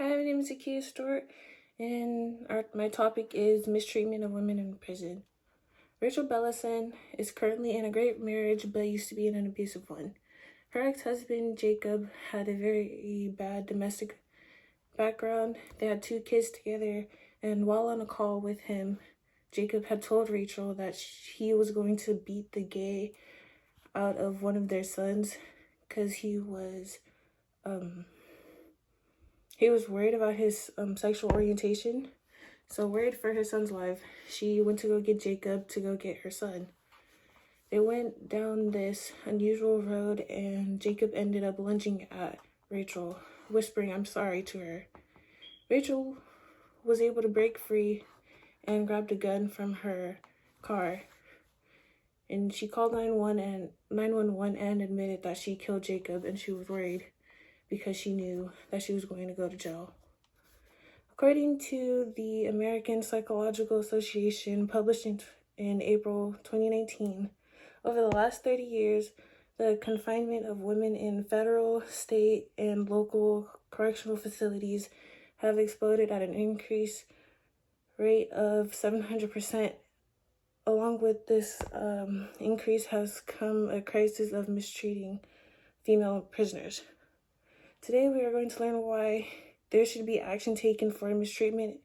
Hi, my name is Akia Stewart, and my topic is mistreatment of women in prison. Rachel Bellison is currently in a great marriage, but used to be in an abusive one. Her ex-husband, Jacob, had a very bad domestic background. They had 2 kids together, and while on a call with him, Jacob had told Rachel that he was going to beat the gay out of one of their sons because he was worried about his sexual orientation. So worried for her son's life, she went to go get Jacob to go get her son. They went down this unusual road, and Jacob ended up lunging at Rachel, whispering "I'm sorry" to her. Rachel was able to break free and grabbed a gun from her car, and she called 911 and admitted that she killed Jacob, and she was worried because she knew that she was going to go to jail. According to the American Psychological Association, published in April 2019, over the last 30 years, the confinement of women in federal, state, and local correctional facilities have exploded at an increased rate of 700%. Along with this increase has come a crisis of mistreating female prisoners. Today we are going to learn why there should be action taken for mistreatment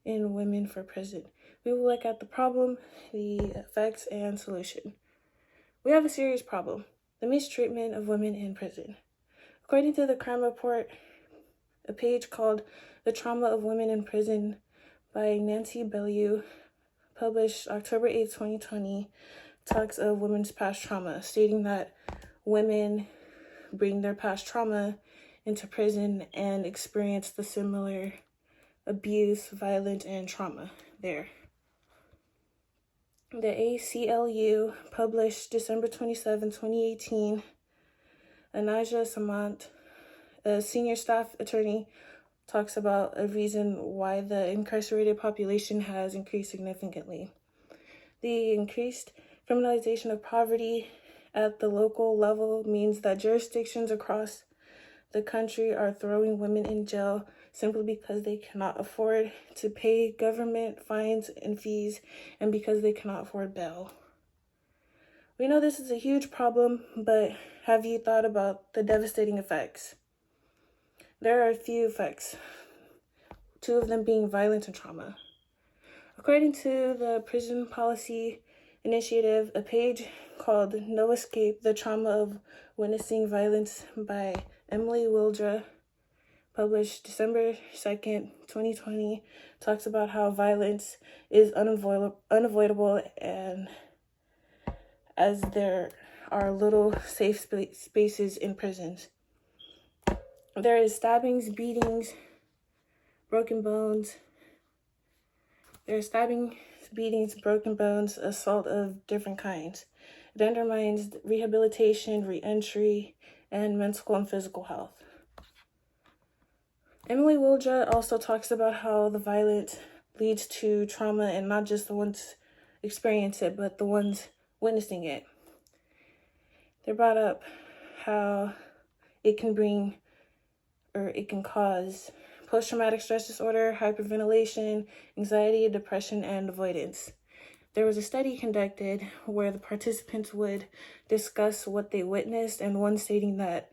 in women for prison. We will look at the problem, the effects, and solution. We have a serious problem: the mistreatment of women in prison. According to the crime report, a page called "The Trauma of Women in Prison" by Nancy Bellew, published October 8, 2020, talks of women's past trauma, stating that women bring their past trauma into prison and experience the similar abuse, violence, and trauma there. The ACLU published December 27, 2018, Anaja Samant, a senior staff attorney, talks about a reason why the incarcerated population has increased significantly. The increased criminalization of poverty at the local level means that jurisdictions across the country are throwing women in jail simply because they cannot afford to pay government fines and fees, and because they cannot afford bail. We know this is a huge problem, but have you thought about the devastating effects? There are a few effects, 2 of them being violence and trauma. According to the Prison Policy Initiative, a page called "No Escape: The Trauma of Witnessing Violence" by Emily Wildra, published December 2nd, 2020, talks about how violence is unavoidable, and as there are little safe spaces in prisons. There is stabbings, beatings, broken bones. There are stabbings, beatings, broken bones, assault of different kinds. It undermines rehabilitation, re-entry, and mental and physical health. Emily Wildra also talks about how the violence leads to trauma, and not just the ones experiencing it, but the ones witnessing it. They brought up how it can cause post-traumatic stress disorder, hyperventilation, anxiety, depression, and avoidance. There was a study conducted where the participants would discuss what they witnessed, and one stating that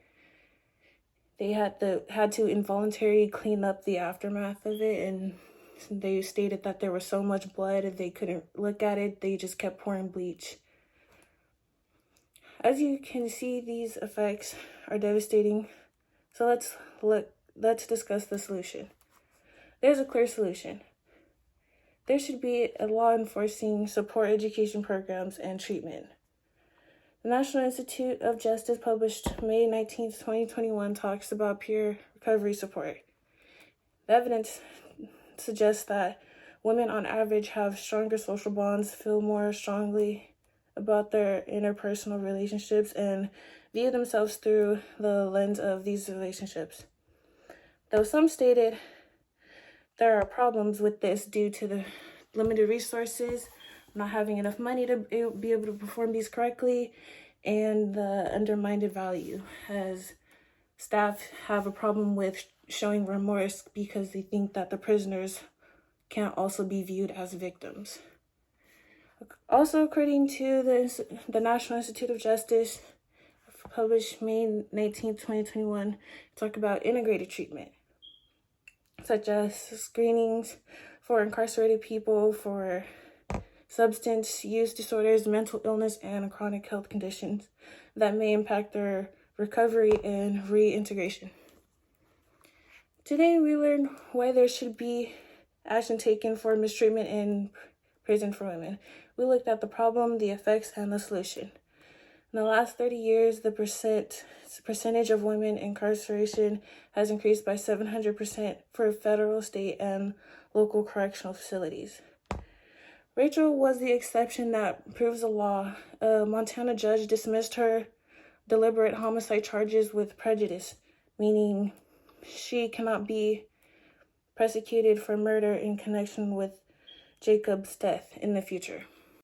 they had to involuntarily clean up the aftermath of it, and they stated that there was so much blood and they couldn't look at it. They just kept pouring bleach. As you can see, these effects are devastating. So let's discuss the solution. There's a clear solution. There should be a law enforcing support education programs and treatment. The National Institute of Justice, published May 19th, 2021, talks about peer recovery support. The evidence suggests that women on average have stronger social bonds, feel more strongly about their interpersonal relationships, and view themselves through the lens of these relationships. Though some stated there are problems with this due to the limited resources, not having enough money to be able to perform these correctly, and the undermined value, as staff have a problem with showing remorse because they think that the prisoners can't also be viewed as victims. Also, according to the National Institute of Justice, published May 19th, 2021, talk about integrated treatment, such as screenings for incarcerated people for substance use disorders, mental illness, and chronic health conditions that may impact their recovery and reintegration. Today, we learned why there should be action taken for mistreatment in prison for women. We looked at the problem, the effects, and the solution. In the last 30 years, the percentage of women in incarceration has increased by 700% for federal, state, and local correctional facilities. Rachel was the exception that proves the law. A Montana judge dismissed her deliberate homicide charges with prejudice, meaning she cannot be prosecuted for murder in connection with Jacob's death in the future.